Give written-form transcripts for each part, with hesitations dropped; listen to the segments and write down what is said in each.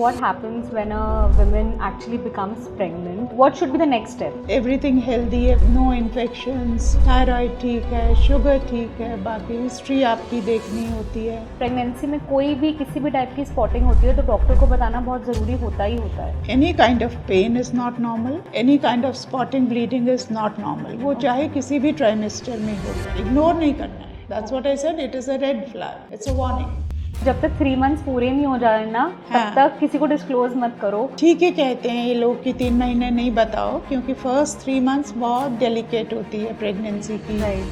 what happens when a woman actually becomes pregnant. What should be the next step? Everything healthy है, no infections, thyroid ठीक है, sugar ठीक है, बाकी history आपकी देखनी होती है। प्रेगनेंसी में कोई भी किसी भी टाइप की स्पॉटिंग होती है तो डॉक्टर को बताना बहुत ज़रूरी होता ही होता है। Any kind of pain is not normal, any kind of spotting bleeding is not normal, वो चाहे किसी भी ट्राइमेस्टर में हो, इग्नोर नहीं करना है। That's what I said, it is a red flag, it's a warning. जब तक 3 मंथ्स पूरे नहीं हो जाए ना तब हाँ। तक किसी को डिस्क्लोज मत करो। ठीक है, कहते हैं ये लोग कि 3 महीने नहीं बताओ, क्योंकि फर्स्ट 3 मंथ्स बहुत डेलिकेट होती है प्रेगनेंसी की। Right,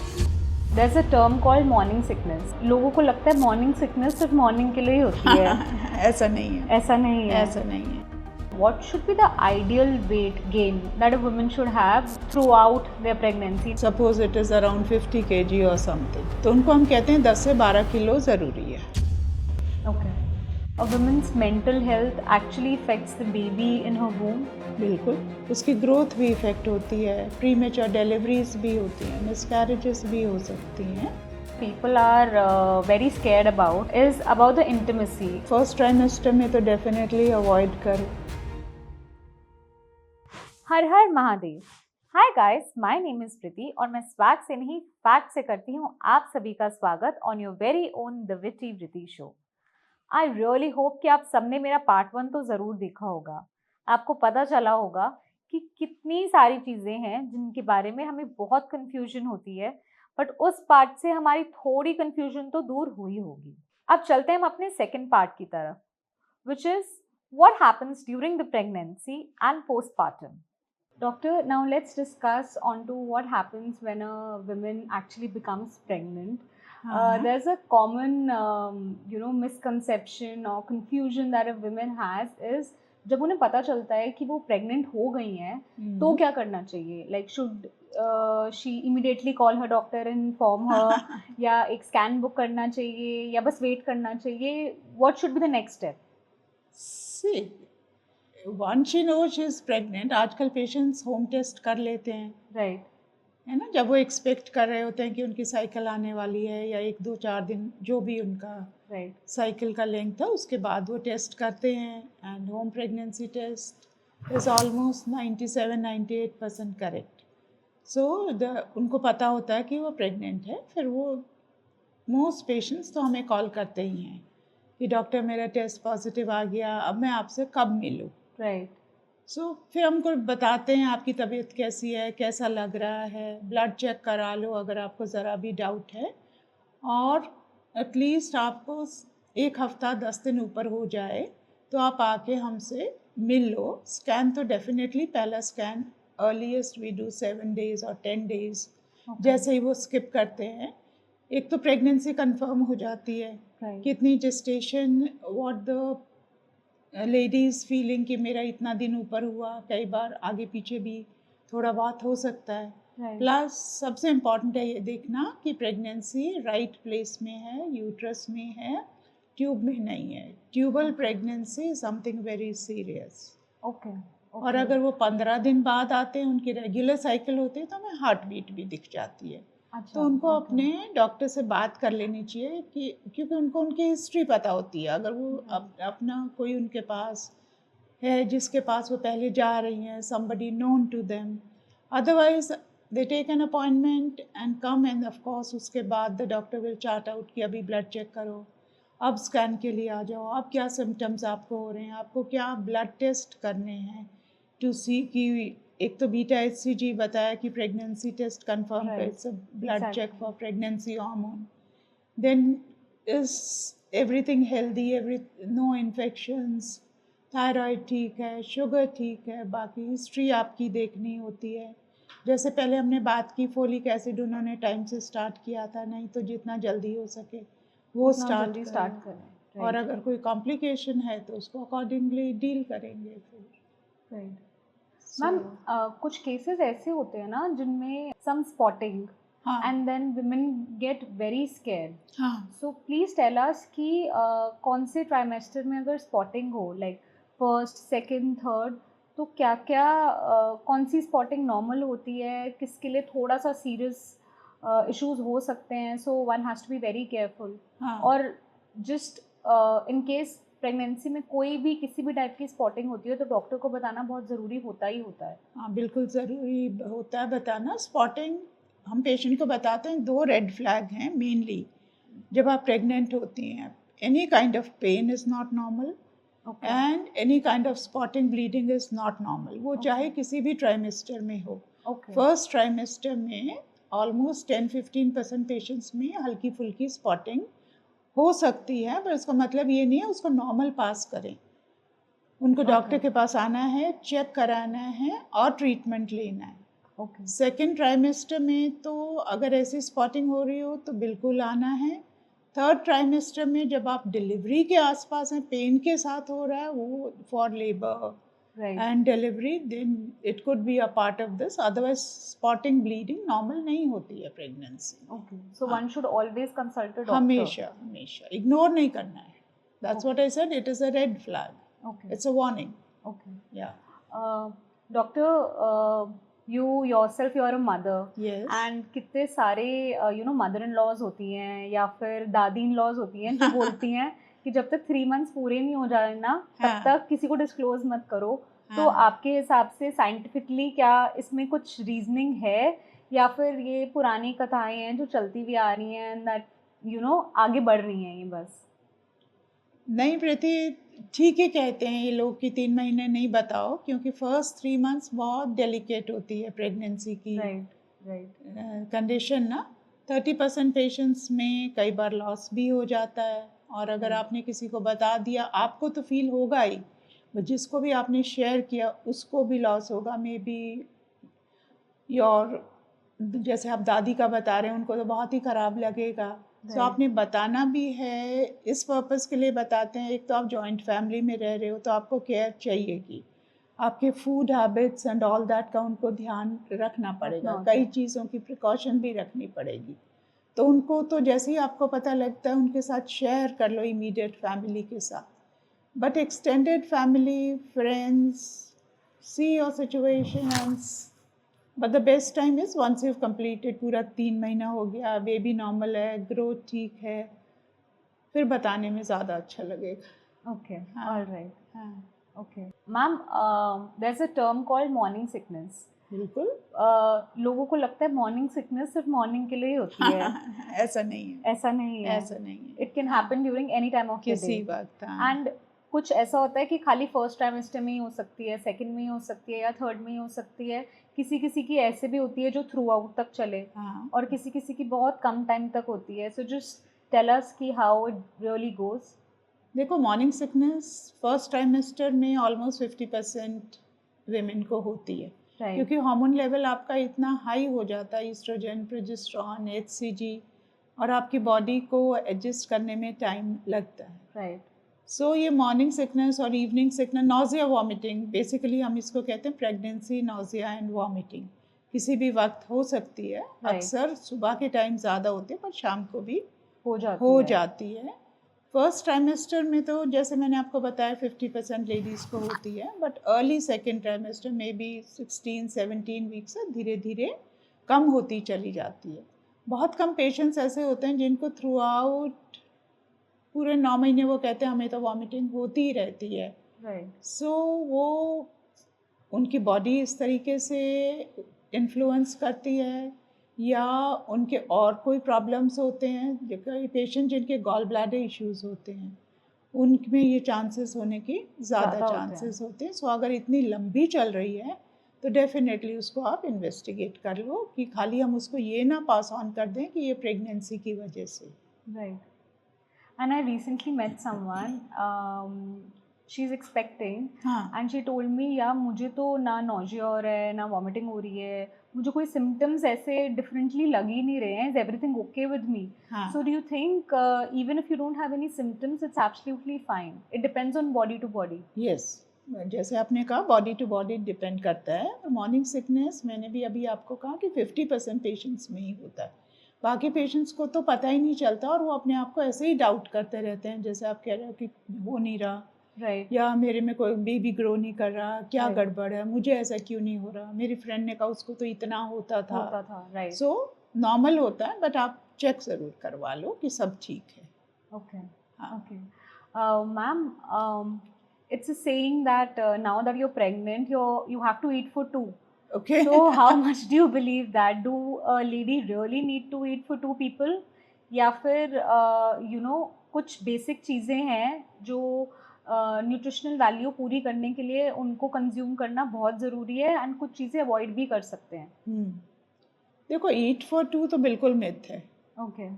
there is a term called morning sickness. लोगों को लगता है मॉर्निंग सिकनेस सिर्फ मॉर्निंग के लिए ही होती है। ऐसा नहीं है, ऐसा नहीं है। ऐसा नहीं है। What should be the ideal weight gain that a woman should have throughout their pregnancy? Suppose it is around 50 kg और समथिंग, तो उनको हम कहते हैं 10 से 12 किलो ज़रूरी है। Okay. A woman's mental health actually affects the baby in her womb. बिल्कुल, उसकी ग्रोथ भी इफेक्ट होती है, प्रीमेच्योर डिलीवरीज भी होती हैं, मिसकैरेजेस भी हो सकती हैं। People are very scared about the intimacy. First trimester में तो डेफिनेटली अवॉइड करो। हर हर Mahadev. Hi guys, my name is Preeti और मैं स्वैग से नहीं फैक्ट से करती हूँ आप सभी का स्वागत on your very own the witty Preeti show. I really hope कि आप सबने मेरा पार्ट 1 तो ज़रूर देखा होगा। आपको पता चला होगा कि कितनी सारी चीज़ें हैं जिनके बारे में हमें बहुत कन्फ्यूजन होती है, बट उस पार्ट से हमारी थोड़ी कन्फ्यूजन तो दूर हुई होगी। अब चलते हैं हम अपने सेकेंड पार्ट की तरफ, which is what happens during the pregnancy and postpartum. Doctor, now let's discuss onto what happens when a woman actually becomes pregnant. There's a common, misconception or confusion that a woman has is जब उन्हें पता चलता है कि वो pregnant हो गई हैं तो क्या करना चाहिए? Like should she immediately call her doctor and inform her या एक स्कैन बुक करना चाहिए या बस वेट करना चाहिए? What should be the next step? See, once she knows she is pregnant, आजकल पेशेंट्स होम टेस्ट कर लेते हैं, Right. है ना, जब वो एक्सपेक्ट कर रहे होते हैं कि उनकी साइकिल आने वाली है या 1-2-4 दिन जो भी उनका Right. साइकिल का लेंथ था, उसके बाद वो टेस्ट करते हैं। And home pregnancy test is almost 97-98% correct. So उनको पता होता है कि वो प्रेग्नेंट है। फिर वो मोस्ट पेशेंट्स तो हमें कॉल करते ही हैं कि डॉक्टर मेरा टेस्ट पॉजिटिव आ गया, अब मैं आपसे कब मिलूँ। Right. सो फिर हमको बताते हैं आपकी तबीयत कैसी है, कैसा लग रहा है, ब्लड चेक करा लो अगर आपको ज़रा भी डाउट है, और एटलीस्ट आपको 1 हफ्ता 10 दिन ऊपर हो जाए तो आप आके हमसे मिल लो। स्कैन तो डेफिनेटली, पहला scan earliest we do 7 days और 10 days। जैसे ही वो स्किप करते हैं, एक तो प्रेगनेंसी कंफर्म हो जाती है, Right. कितनी gestation, what the ladies feeling कि मेरा इतना दिन ऊपर हुआ, कई बार आगे पीछे भी थोड़ा बहुत हो सकता है। Right. प्लस सबसे इम्पॉर्टेंट है ये देखना कि प्रेगनेंसी राइट प्लेस में है, यूट्रस में है, ट्यूब में नहीं है। Tubal pregnancy something very serious. Okay. और अगर वो 15 दिन बाद आते हैं, उनकी रेगुलर साइकिल होती है, तो हमें हार्ट बीट भी दिख जाती है। अच्छा, तो उनको okay. अपने डॉक्टर से बात कर लेनी चाहिए कि क्योंकि उनको उनकी हिस्ट्री पता होती है। अगर वो अपना कोई उनके पास है जिसके पास वो पहले जा रही हैं, somebody known to them, otherwise they take an appointment and come, and of course उसके बाद the doctor will chart out कि अभी ब्लड चेक करो, अब स्कैन के लिए आ जाओ, अब क्या सिम्टम्स आपको हो रहे हैं, आपको क्या ब्लड टेस्ट करने हैं टू सी कि एक तो बीटा HCG बताया कि प्रेगनेंसी टेस्ट कंफर्म Right. कर, it's a blood Exactly. Check for pregnancy hormone. Then is everything healthy, no infections, thyroid ठीक है, शुगर ठीक है, बाकी हिस्ट्री आपकी देखनी होती है। जैसे पहले हमने बात की, फोलिक एसिड उन्होंने टाइम से स्टार्ट किया था, नहीं तो जितना जल्दी हो सके वो उतना स्टार्ट जल्दी करें। स्टार्ट करें। और अगर कोई कॉम्प्लिकेशन है तो उसको अकॉर्डिंगली डील करेंगे फिर। राइट मैम, कुछ केसेस ऐसे होते हैं ना जिनमें सम स्पॉटिंग हाँ and then women get very scared. हाँ, सो प्लीज टेल अस कि कौन से ट्राइमेस्टर में अगर स्पॉटिंग हो, लाइक फर्स्ट, सेकंड, थर्ड, तो क्या क्या कौन सी स्पॉटिंग नॉर्मल होती है, किसके लिए थोड़ा सा सीरियस इश्यूज हो सकते हैं, so one has to be very careful. हाँ। और जस्ट इन केस प्रेगनेंसी में कोई भी किसी भी टाइप की स्पॉटिंग होती है तो डॉक्टर को बताना बहुत ज़रूरी होता ही होता है। हाँ, बिल्कुल ज़रूरी होता है बताना। स्पॉटिंग हम पेशेंट को बताते हैं, 2 रेड फ्लैग हैं मेनली जब आप प्रेग्नेंट होती हैं। Any kind of pain is not normal okay and any kind of spotting bleeding is not normal, वो Okay. चाहे किसी भी ट्राइमेस्टर में हो। ओके फर्स्ट ट्राइमेस्टर में ऑलमोस्ट 10-15% पेशेंट्स में हल्की फुल्की स्पॉटिंग हो सकती है, पर उसका मतलब ये नहीं है उसको नॉर्मल पास करें। उनको डॉक्टर Okay. के पास आना है, चेक कराना है और ट्रीटमेंट लेना है। ओके सेकेंड ट्राइमेस्टर में तो अगर ऐसी स्पॉटिंग हो रही हो तो बिल्कुल आना है। थर्ड ट्राइमेस्टर में जब आप डिलीवरी के आसपास हैं, पेन के साथ हो रहा है, वो for labour right and delivery, then it could be a part of this. Otherwise spotting bleeding normal नहीं होती है प्रेगनेंसी में। ओके सो हाँ। One should always consult a doctor. हमेशा हमेशा इग्नोर नहीं करना है। That's what I said, it is a red flag, okay it's a warning. Okay या doctor you yourself you are a mother yes and कितने सारे you know mother in laws होती हैं या फिर दादी इन लॉज होती हैं जो बोलती हैं कि जब तक 3 मंथ्स पूरे नहीं हो जाए ना तब हाँ। तक किसी को डिस्क्लोज मत करो। तो हाँ। आपके हिसाब से साइंटिफिकली क्या इसमें कुछ रीजनिंग है या फिर ये पुरानी कथाएं हैं जो चलती हुई आ रही हैं दैट यू नो आगे बढ़ रही हैं ये बस? नहीं प्रीति, ठीक ही कहते हैं ये लोग कि 3 महीने नहीं बताओ, क्योंकि फर्स्ट 3 मंथ्स बहुत डेलिकेट होती है प्रेगनेंसी की राइट राइट कंडीशन ना। 30% पेशेंट्स में कई बार लॉस भी हो जाता है, और अगर Right. आपने किसी को बता दिया आपको तो फील होगा ही, बट जिसको भी आपने शेयर किया उसको भी लॉस होगा। मे बी योर, जैसे आप दादी का बता रहे हैं, उनको तो बहुत ही ख़राब लगेगा। सो Right. आपने बताना भी है, इस पर्पज़ के लिए बताते हैं। एक तो आप जॉइंट फैमिली में रह रहे हो तो आपको केयर चाहिए कि आपके food habits and all that का उनको ध्यान रखना पड़ेगा। होता कई है। चीज़ों की प्रिकॉशन भी रखनी पड़ेगी। तो उनको तो जैसे ही आपको पता लगता है उनके साथ शेयर कर लो, इमीडिएट फैमिली के साथ। But extended family, friends, see your situations, but the best time is once you completed, पूरा 3 महीना हो गया, बेबी नॉर्मल है, ग्रोथ ठीक है, फिर बताने में ज़्यादा अच्छा लगेगा। Okay, हाँ। all right. हाँ, Okay. Ma'am, there's a term called morning sickness. बिल्कुल। लोगों को लगता है मॉर्निंग सिकनेस सिर्फ मॉर्निंग के लिए ही होती है। ऐसा नहीं है, ऐसा नहीं है। ऐसा नहीं है। इट कैन हाँ, happen during any time of the day किसी वक्त। हाँ, एंड कुछ ऐसा होता है कि खाली फर्स्ट ट्राइमेस्टर में ही हो सकती है, सेकंड में ही हो सकती है या थर्ड में ही हो सकती है। किसी किसी की ऐसे भी होती है जो थ्रू आउट तक चले हाँ। और किसी किसी की बहुत कम टाइम तक होती है। सो जस्ट टेल अस कि हाउ इट रियली गोज। देखो, मॉर्निंग सिकनेस फर्स्ट ट्राइमेस्टर में ऑलमोस्ट 50% वेमेन को होती है, राइट क्योंकि हार्मोन लेवल आपका इतना हाई हो जाता है, ईस्ट्रोजन, प्रोजेस्टेरॉन, HCG, और आपकी बॉडी को एडजस्ट करने में टाइम लगता है। राइट सो ये मॉर्निंग सिकनेस और evening sickness, nausea vomiting, basically हम इसको कहते हैं प्रेगनेंसी नॉजिया एंड वॉमिटिंग, किसी भी वक्त हो सकती है। अक्सर सुबह के टाइम ज़्यादा होती है, पर शाम को भी हो हो जाती है। जाती है। फर्स्ट ट्राइमेस्टर में तो जैसे मैंने आपको बताया 50% लेडीज़ को होती है, बट अर्ली सेकेंड ट्राइमेस्टर में भी 16-17 वीक्स से धीरे धीरे कम होती चली जाती है। बहुत कम पेशेंट्स ऐसे होते हैं जिनको थ्रू आउट पूरे 9 महीने वो कहते हैं हमें तो वॉमिटिंग होती ही रहती है। राइट सो वो उनकी बॉडी इस तरीके से इन्फ्लुएंस करती है, या उनके और कोई प्रॉब्लम्स होते हैं। कई पेशेंट जिनके गॉल ब्लैडर इश्यूज होते हैं, उनमें ये चांसेस होने की ज़्यादा ज़्यादा होते हैं। चांसेस होते हैं। सो अगर इतनी लंबी चल रही है तो डेफिनेटली उसको आप इन्वेस्टिगेट कर लो, कि खाली हम उसको ये ना पास ऑन कर दें कि ये प्रेगनेंसी की वजह से। Right. And I recently met someone. She's expecting, हाँ, and she told me, यार मुझे तो ना nausea हो रहा है ना vomiting हो रही है, मुझे कोई symptoms ऐसे differently लग ही नहीं रहे हैं. Is everything okay with me? हाँ। So do you think even if you don't have any symptoms, it's absolutely fine? It depends on body to body. Yes, जैसे आपने कहा बॉडी टू बॉडी डिपेंड करता है। मॉर्निंग सिकनेस मैंने भी अभी आपको कहा कि 50% पेशेंट्स में ही होता है, बाकी पेशेंट्स को तो पता ही नहीं चलता, और वो अपने आप को ऐसे ही डाउट करते रहते हैं, जैसे आप कह रहे हो कि हो नहीं रहा, Right. या मेरे में कोई बेबी ग्रो नहीं कर रहा, क्या Right. गड़बड़ है, मुझे ऐसा क्यों नहीं हो रहा, मेरी फ्रेंड ने कहा उसको तो इतना होता था। होता था. Right. सो नॉर्मल होता है, बट आप चेक ज़रूर करवा लो कि सब ठीक है। Okay. हाँ। Okay. Ma'am, it's a saying that now that you're pregnant, you have to eat for two. Okay. So how much do you believe that? Do a lady really need to eat for two people? या फिर कुछ basic चीज़ें हैं जो nutritional value पूरी करने के लिए उनको कंज्यूम करना बहुत ज़रूरी है एंड कुछ चीज़ें अवॉइड भी कर सकते हैं. देखो, ईट फॉर टू तो बिल्कुल मिथ है. ओके.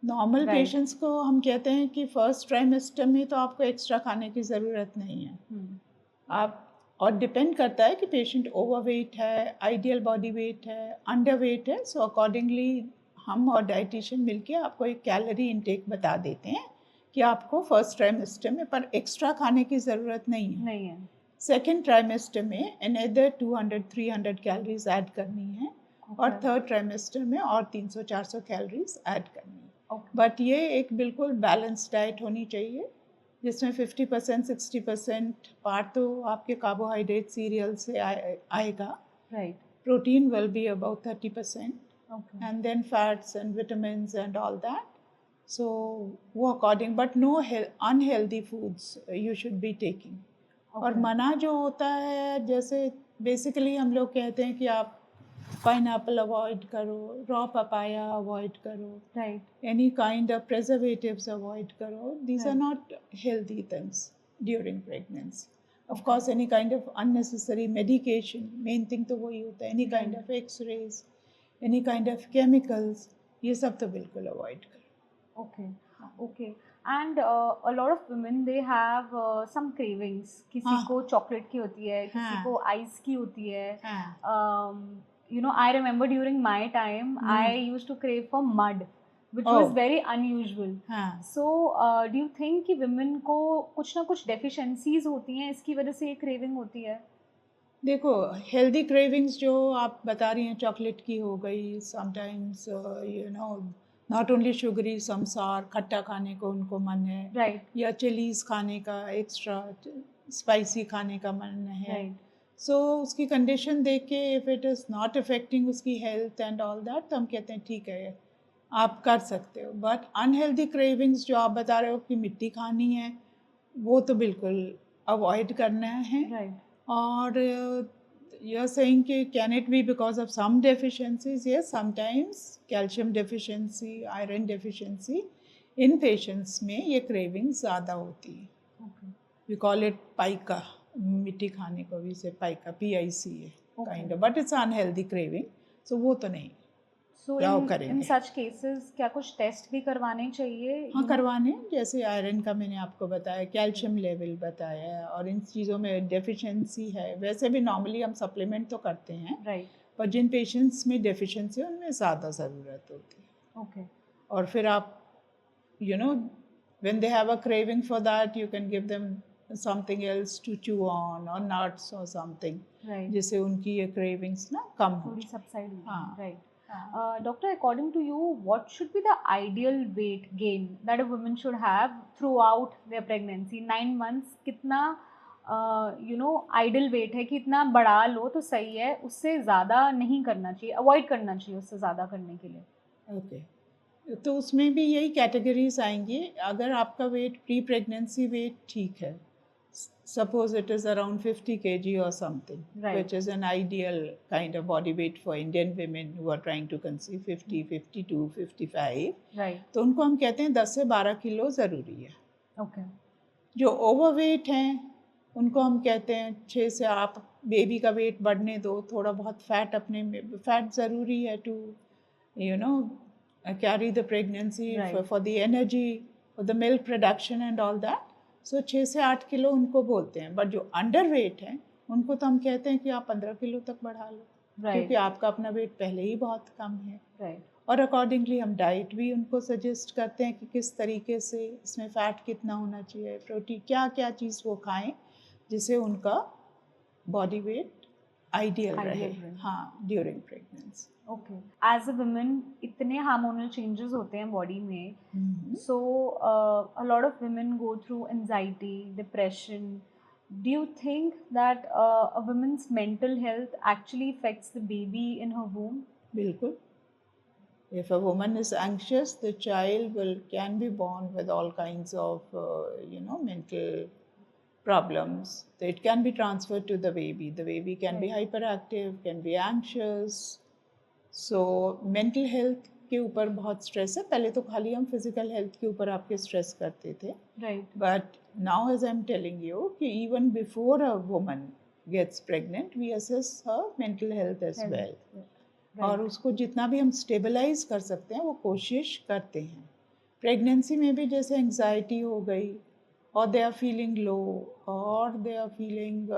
Normal Right. पेशेंट्स को हम कहते हैं कि फर्स्ट ट्राइमेस्टर में तो आपको एक्स्ट्रा खाने की ज़रूरत नहीं है. आप, और डिपेंड करता है कि पेशेंट ओवरवेट है, आइडियल बॉडी वेट है, अंडरवेट है. सो अकॉर्डिंगली हम और डाइटिशियन मिलके आपको एक कैलोरी इनटेक बता देते हैं कि आपको फर्स्ट ट्राइमेस्टर में पर एक्स्ट्रा खाने की ज़रूरत नहीं है. सेकेंड ट्राइमेस्टर में अनदर 200-300 कैलोरीज ऐड करनी है. और थर्ड ट्राइमेस्टर में और 300-400 कैलोरीज ऐड करनी है. बट ये एक बिल्कुल बैलेंस डाइट होनी चाहिए जिसमें 50% 60% पार्ट तो आपके कार्बोहाइड्रेट सीरियल से आएगा. Right. Protein will be about 30%. And then fats and vitamins and all that. So वो according, but no unhealthy foods you should be taking. और मना जो होता है, जैसे बेसिकली हम लोग कहते हैं कि आप पाइनएप्पल अवॉइड करो, रॉ पपाया अवॉइड करो, right, any kind of preservatives avoid करो. These are not healthy things during pregnancy. Of course any kind of unnecessary medication, main thing तो वही होता है. Any kind of X rays, any kind of chemicals, ये सब तो बिल्कुल अवॉइड करो. Okay. Okay. And a lot of women they have some cravings. किसी को चॉकलेट की होती है, किसी को आइस की होती है. I remember during my time, I used to crave for mud, which was very unusual. So, do you think कि women को कुछ ना कुछ deficiencies होती हैं, इसकी वजह से ये craving होती है? देखो, हेल्दी क्रेविंग्स जो आप बता रही हैं, चॉकलेट की हो गई, समटाइम्स नॉट ओनली शुगरी, सम सार, खट्टा खाने को उनको मन है. Right. या चिलीज खाने का, एक्स्ट्रा स्पाइसी खाने का मन है. Right. सो उसकी कंडीशन देख के if it is not affecting उसकी हेल्थ एंड ऑल दैट, तो हम कहते हैं ठीक है, आप कर सकते हो. बट अनहेल्दी क्रेविंग्स जो आप बता रहे हो कि मिट्टी खानी है, वो तो बिल्कुल अवॉइड करना है. Right. और यू आर सेइंग कि can it be because of some deficiencies? Yes, sometimes calcium deficiency, iron deficiency, इन पेशेंट्स में ये क्रेविंग ज़्यादा होती है. We call it pica. मिट्टी खाने को भी से पाइका, PIC है kind of, but it's unhealthy craving. So वो तो नहीं. So in such cases क्या कुछ टेस्ट भी करवाने चाहिए? हाँ, करवाने. जैसे आयरन का मैंने आपको बताया, कैल्शियम लेवल बताया, और इन चीज़ों में डेफिशिएंसी है. वैसे भी नॉर्मली हम सप्लीमेंट तो करते हैं, राइट, पर जिन पेशेंट्स में डेफिशिएंसी है उनमें ज़्यादा ज़रूरत होती है. ओके. और फिर आप when they have a craving for that, you can give them something else to chew on or nuts or something, Right. जिससे उनकी ये cravings ना कम हो. थोड़ी subside. हाँ. Right. Doctor, according to you, what should be the ideal weight gain that a woman should have throughout their pregnancy? 9 months कितना ideal weight है कि इतना बढ़ा लो तो सही है, उससे ज़्यादा नहीं करना चाहिए, अवॉइड करना चाहिए उससे ज़्यादा करने के लिए. ओके. तो उसमें भी यही कैटेगरीज आएंगी. अगर आपका वेट प्री प्रेगनेंसी वेट ठीक है, suppose it is around 50 kg or something, right, which is an ideal kind of body weight for Indian women who are trying to conceive, 50, 52, 55. Right. तो उनको हम कहते हैं 10 से 12 किलो ज़रूरी है. Okay. जो ओवरवेट हैं उनको हम कहते हैं 6 से, आप बेबी का वेट बढ़ने दो, थोड़ा बहुत फैट अपने में, फैट ज़रूरी है to carry the pregnancy, right, for the energy, for the milk production and all that. So 6 से 8 किलो उनको बोलते हैं. बट जो अंडर वेट हैं उनको तो हम कहते हैं कि आप 15 किलो तक बढ़ा लो. right. क्योंकि आपका अपना वेट पहले ही बहुत कम है. right. और अकॉर्डिंगली हम डाइट भी उनको सजेस्ट करते हैं कि किस तरीके से, इसमें फ़ैट कितना होना चाहिए, प्रोटीन, क्या क्या चीज़ वो खाएं जिससे उनका बॉडी वेट आइडियल रहे. हाँ, during pregnancy. Okay. As a women इतने हार्मोनल चेंजेस होते हैं बॉडी में, so a lot of women go through anxiety, depression. Do you think that a women's mental health actually affects the baby in her womb? बिल्कुल If a woman is anxious, the child can be born with all kinds of mental problems. So it can be transferred to the baby. The baby can be hyperactive, can be anxious. So mental health के ऊपर बहुत stress है. पहले तो खाली हम physical health के ऊपर आपके स्ट्रेस करते थे. Right. But now, as I'm telling you, कि even before a woman gets pregnant, we assess her mental health as well. और उसको जितना भी हम स्टेबलाइज कर सकते हैं वो कोशिश करते हैं. प्रेगनेंसी में भी जैसे एंग्जाइटी हो गई, और दे आर फीलिंग लो, और they are feeling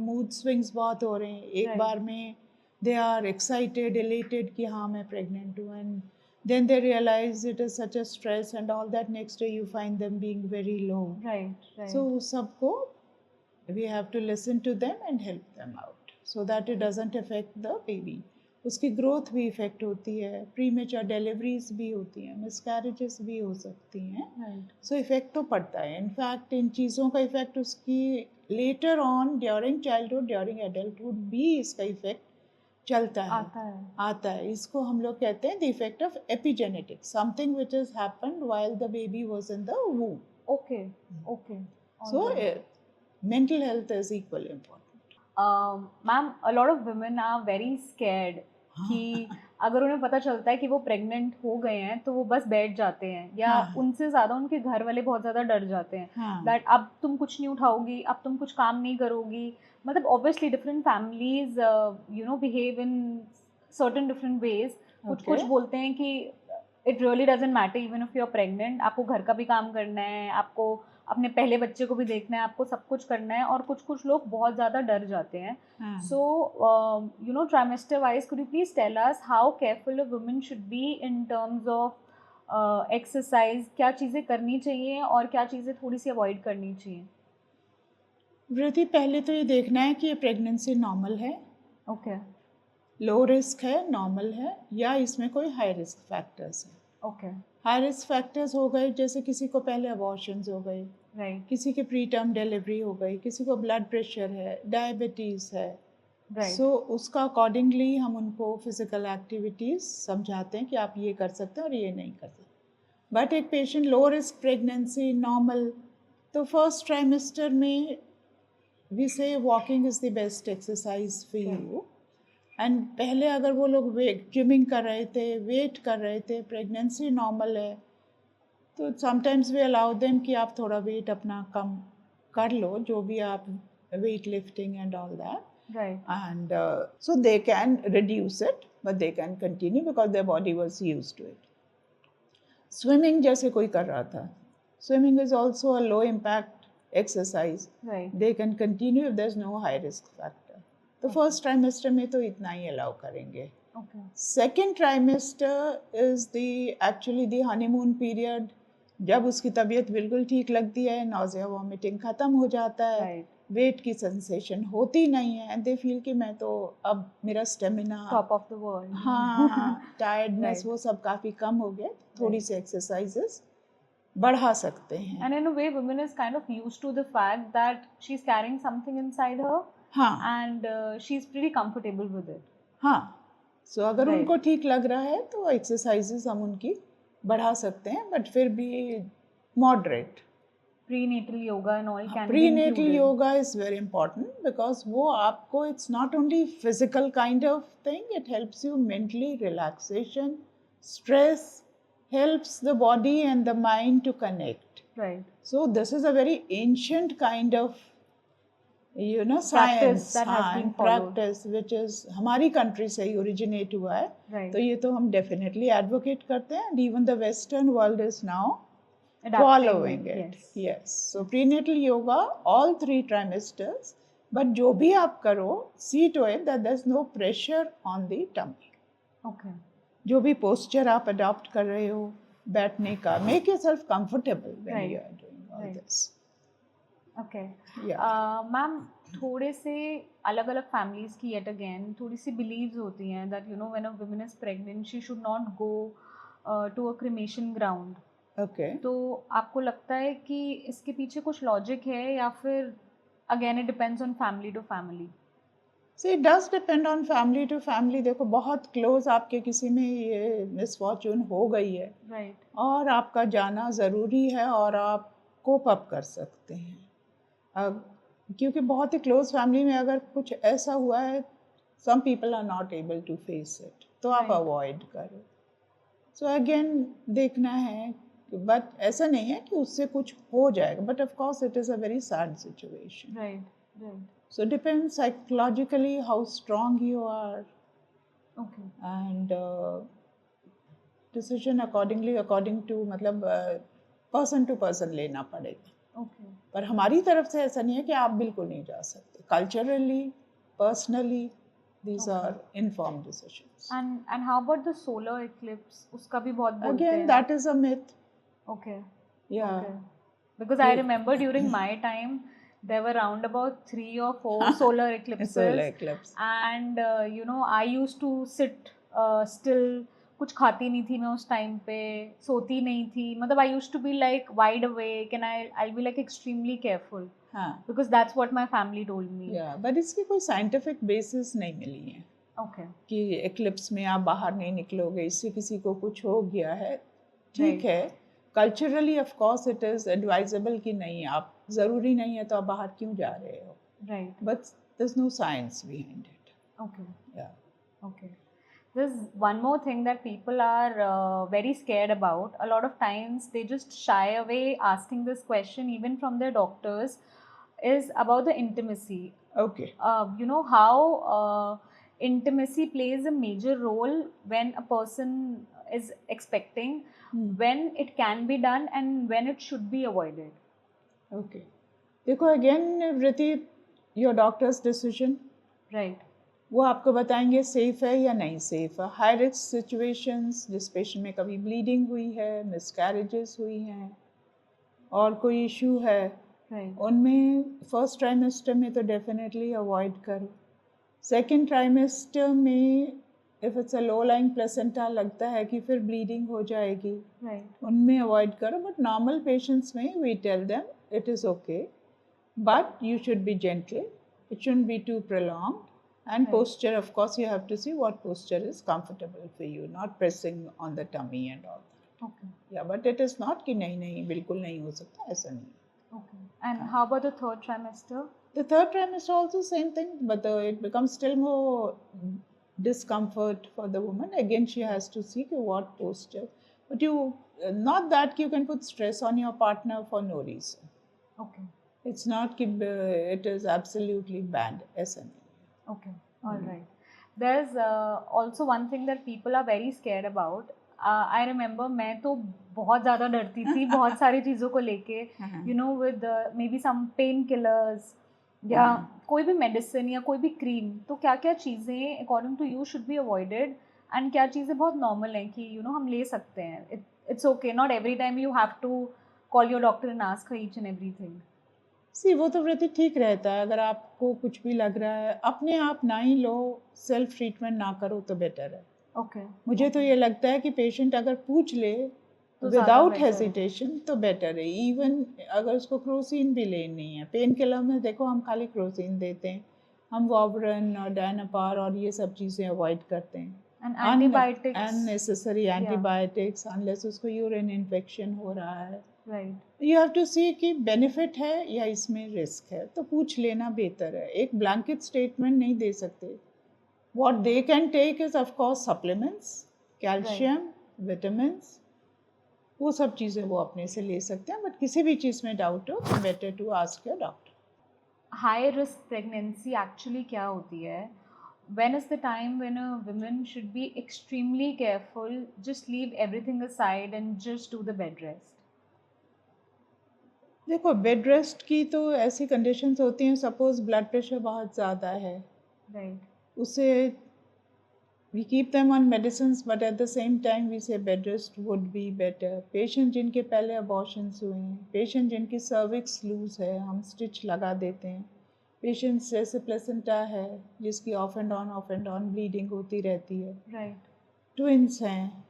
mood swings बहुत हो रहे हैं. एक बार में दे आर एक्साइटेड, एलेटेड कि हाँ मैं प्रेग्नेंट हूँ, and then they realize it is such a stress and all that. Next day you find them being very low. Right. So sabko we have to listen to them and help them out so that it doesn't affect the baby. उसकी growth भी effect होती है, premature deliveries भी होती हैं, miscarriages भी हो सकती हैं. सो इफेक्ट तो पड़ता है. इनफैक्ट इन चीज़ों का इफेक्ट उसकी later on during childhood, during adulthood भी इसका इफेक्ट चलता है, आता है. इसको हम लोग कहते हैं the effect of epigenetics, something which has happened while the baby was in the वूम. Okay. So mental health is equally important. Ma'am, a lot of women are very scared कि अगर उन्हें पता चलता है कि वो प्रेग्नेंट हो गए हैं तो वो बस बैठ जाते हैं, या उनसे ज़्यादा उनके घर वाले बहुत ज़्यादा डर जाते हैं दैट अब तुम कुछ नहीं उठाओगी, अब तुम कुछ काम नहीं करोगी. मतलब obviously different families behave in certain different ways. कुछ बोलते हैं कि it really doesn't matter even if you are pregnant, आपको घर का भी काम करना है, आपको अपने पहले बच्चे को भी देखना है, आपको सब कुछ करना है. और कुछ लोग बहुत ज़्यादा डर जाते हैं. So trimester wise could you please tell us how careful a woman should be in terms of exercise. क्या चीज़ें करनी चाहिए और क्या चीज़ें थोड़ी सी अवॉइड करनी चाहिए? वृद्धि, पहले तो ये देखना है कि ये प्रेगनेंसी नॉर्मल है, ओके, लो रिस्क है, नॉर्मल है, या इसमें कोई हाई रिस्क फैक्टर्स है. ओके. हाई रिस्क फैक्टर्स हो गए जैसे किसी को पहले अबॉर्शंस हो गए, राइट, किसी की प्री टर्म डिलीवरी हो गई, किसी को ब्लड प्रेशर है, डायबिटीज़ है. राइट. सो उसका अकॉर्डिंगली हम उनको फिजिकल एक्टिविटीज़ समझाते हैं कि आप ये कर सकते हैं और ये नहीं कर सकते. बट एक patient low risk pregnancy normal, तो फर्स्ट ट्राइमेस्टर में वी से walking is the best exercise for you. And पहले अगर वो लोग जिमिंग कर रहे थे, वेट कर रहे थे, प्रेगनेंसी नॉर्मल है, तो समटाइम्स वी अलाउ देम कि आप थोड़ा वेट अपना कम कर लो, जो भी आप weight lifting and all that. Right. And so they can reduce it, but they can continue because their body was used to it. Swimming जैसे कोई कर रहा था, swimming is also a low impact exercise. Right. They can continue if there's no high risk factor. तो first trimester में तो इतना ही allow करेंगे. Okay. Second trimester is the actually the honeymoon period, जब उसकी तबीयत बिल्कुल ठीक लगती है, नाउजिया वॉमिटिंग ख़त्म हो जाता है, Right. वेट की सेंसेशन होती नहीं है, एंड दे फील कि मैं तो अब मेरा stamina, Top of the world. हाँ, टायर्डनेस Right. वो सब काफ़ी कम हो गया. थोड़ी सी एक्सरसाइजेस बढ़ा सकते हैं. And in a way, women is kind of used to the fact that she's carrying something inside her, हाँ, and she's pretty comfortable with it. हाँ. सो अगर Right. उनको ठीक लग रहा है तो एक्सरसाइजेस हम उनकी बढ़ा सकते हैं, बट फिर भी moderate. Prenatal yoga and all can be prenatal included. Yoga is very important because वो आपको, it's not only physical kind of thing, it helps you mentally, relaxation, stress, helps the body and the mind to connect. Right. So this is a very ancient kind of Practice science that has been and followed. practice which is हमारी country से ही originate हुआ है. Right. तो ये तो हम definitely advocate करते हैं, and even the Western world is now Adapting following it, it. yes. Yes. So prenatal yoga, all 3 trimesters, but जो भी आप करो, see to it that there's no pressure on the tummy. Okay. जो भी posture आप adopt कर रहे हो बैठने का, make yourself comfortable when Right. you are doing all Right. this. Okay. Yeah. Ma'am, थोड़े से अलग अलग फैमिलीज की yet again थोड़ी सी बिलीव्स होती हैं that when a woman is pregnant she should not go to a cremation ground. Okay. तो आपको लगता है कि इसके पीछे कुछ लॉजिक है, या फिर again it depends on family to family? So it does depend on family to family. देखो बहुत क्लोज आपके किसी में ये मिसफॉर्चून हो गई है राइट और आपका जाना ज़रूरी है और आप कोप अप कर सकते हैं। क्योंकि बहुत ही क्लोज फैमिली में अगर कुछ ऐसा हुआ है, some people are not able to face it, तो आप Right. अवॉइड करो। सो अगेन देखना है, बट ऐसा नहीं है कि उससे कुछ हो जाएगा, but of course it is a very sad situation. Right So depends psychologically how strong you are, okay and decision according to मतलब person to person लेना पड़ेगा। ओके पर हमारी तरफ से ऐसा नहीं है कि आप बिल्कुल नहीं जा सकते। Culturally, personally, these Okay. are informed decisions. and how about the solar eclipse? उसका भी बहुत बोलते Again, हैं. that is a myth. Okay. Yeah. Okay. Because I remember during my time there were round about 3 or 4 solar eclipses. Solar eclipse. And you know, I used to sit still. कुछ खाती नहीं थी मैं उस time पे, सोती नहीं थी, मतलब I used to be like wide awake and I be like extremely careful हाँ, because that's what my family told me. या बट इसकी कोई साइंटिफिक बेसिस नहीं मिली है ओके कि एक्लिप्स में आप बाहर नहीं निकलोगे, इससे किसी को कुछ हो गया है। ठीक Right. है, culturally of course it is advisable कि नहीं, आप ज़रूरी नहीं है तो आप बाहर क्यों जा रहे हो, right but there is no science behind it. Okay या Okay. There's one more thing that people are very scared about. A lot of times they just shy away asking this question, even from their doctors, is about the intimacy. Okay, You know how intimacy plays a major role when a person is expecting, when it can be done and when it should be avoided. Okay. देखो again वृति, your doctors decision, Right. वो आपको बताएंगे safe है या नहीं safe है। High risk situations, जिस पेशेंट में कभी ब्लीडिंग हुई है, मिसकैरेजेस हुई हैं और कोई इशू है, Right. उनमें फर्स्ट ट्राइमेस्टर में तो डेफिनेटली अवॉइड करो। सेकेंड ट्राइमेस्टर में if it's a low lying placenta लगता है कि फिर ब्लीडिंग हो जाएगी, Right. उनमें अवॉइड करो। बट नॉर्मल पेशेंट्स में we tell them it is okay, but you should be gentle, it shouldn't be too prolonged, and Right. posture, of course you have to see what posture is comfortable for you, not pressing on the tummy and all that. Okay. Yeah, but it is not कि नहीं नहीं बिल्कुल नहीं हो सकता, ऐसा नहीं। Okay. And how about the third trimester? The third trimester also same thing, but it becomes still more discomfort for the woman. Again, she has to see what posture. But you, not that you can put stress on your partner for no reason. Okay. It's not कि it is absolutely bad, ऐसा नहीं। Okay, all right. There's also one thing that people are very scared about. I remember मैं तो बहुत ज़्यादा डरती थी बहुत सारी चीज़ों को लेके, you know, with maybe some pain killers या कोई भी मेडिसिन या कोई भी क्रीम, तो क्या क्या चीज़ें according to you should be avoided and क्या चीज़ें बहुत normal हैं कि you know हम ले सकते हैं. It's okay, not every time you have to call your doctor and ask her each and everything. सी वो तो वृत्ति ठीक रहता है, अगर आपको कुछ भी लग रहा है अपने आप ना ही लो, सेल्फ ट्रीटमेंट ना करो तो बेटर है। Okay. मुझे तो ये लगता है कि पेशेंट अगर पूछ ले तो ज़्यादा विदाउट better है। हेजिटेशन तो बेटर है। इवन अगर उसको क्रोसिन भी लेनी है, पेन किलर में देखो हम खाली क्रोसिन देते हैं, हम वॉबरन और डायनापार और ये सब चीज़ें अवॉइड करते हैं। And antibiotics. Unnecessary antibiotics unless उसको यूरिन इन्फेक्शन हो रहा है। Right. यू हैव टू सी कि बेनिफिट है या इसमें रिस्क है, तो पूछ लेना बेहतर है। एक ब्लैंकेट स्टेटमेंट नहीं दे सकते। What they can take is of course supplements, calcium, vitamins, वो सब चीज़ें वो अपने से ले सकते हैं, बट किसी भी चीज़ में डाउट हो तो better to ask your doctor. High risk pregnancy actually क्या होती है? When is the time when a woman should be extremely careful, just leave everything aside and just do the bed rest? देखो bed rest की तो ऐसी conditions होती हैं, suppose blood pressure बहुत ज़्यादा है, Right. उसे we keep them on medicines, but at the same time we say bed rest would be better. Patient जिनके पहले अबॉर्शंस हुए हैं, पेशेंट जिनकी सर्विक्स लूज है, हम स्टिच लगा देते हैं, पेशेंट्स जैसे प्लेसेंटा है जिसकी ऑफ एंड ऑन ब्लीडिंग होती रहती है, Right. ट्विंस हैं,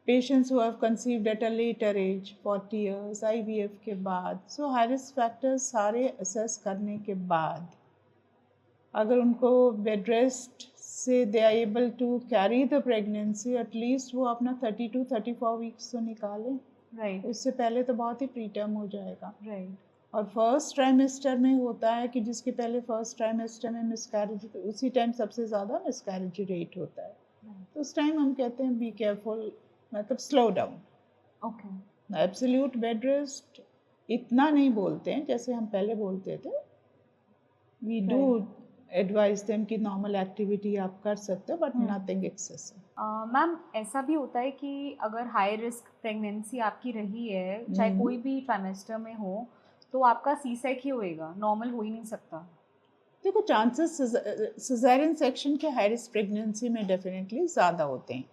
patients who have conceived at a later age 40 years IVF के बाद, सो हाई रिस्क फैक्टर्स सारे असेस करने के बाद अगर उनको बेड रेस्ट से they are able to carry the pregnancy, at least वो अपना 32-34 वीक्स तो निकालें। राइट उससे पहले तो बहुत ही प्रीटर्म हो जाएगा। राइट और फर्स्ट ट्राइमेस्टर में होता है कि जिसके पहले फर्स्ट ट्राइमेस्टर में मिसकैरेज, उसी टाइम सबसे ज़्यादा मिसकैरेज रेट होता है। तो उस टाइम हम कहते हैं बी केयरफुल, मतलब slow down. Okay absolute bed rest इतना नहीं बोलते हैं जैसे हम पहले बोलते थे। वी डू एडवाइज देम कि नॉर्मल एक्टिविटी आप कर सकते हो, बट नथिंग एक्सेसिव। मैम ऐसा भी होता है कि अगर हाई रिस्क प्रेगनेंसी आपकी रही है, चाहे कोई भी ट्राइमेस्टर में हो, तो आपका सी सेक ही होएगा, नॉर्मल हो ही नहीं सकता। देखो, चांसेस सिजेरियन सेक्शन के हाई रिस्क प्रेगनेंसी में डेफिनेटली ज़्यादा होते हैं,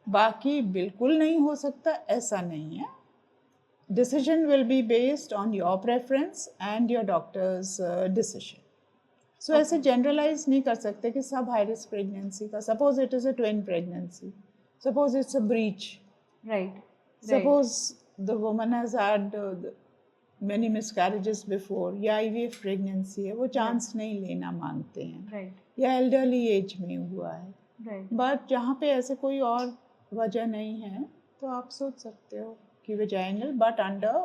बाकी बिल्कुल नहीं हो सकता ऐसा नहीं है। Decision will be based on your preference and your doctor's decision. So ऐसे generalize नहीं कर सकते कि सब high risk pregnancy का, suppose it is a twin pregnancy, suppose it's a breech, right suppose the woman has had many miscarriages before, या IVF pregnancy है, वो chance नहीं लेना मांगते हैं, राइट या elderly age में हुआ है। राइट बट जहाँ पे ऐसे कोई और वजह नहीं है तो आप सोच सकते हो कि vaginal, but under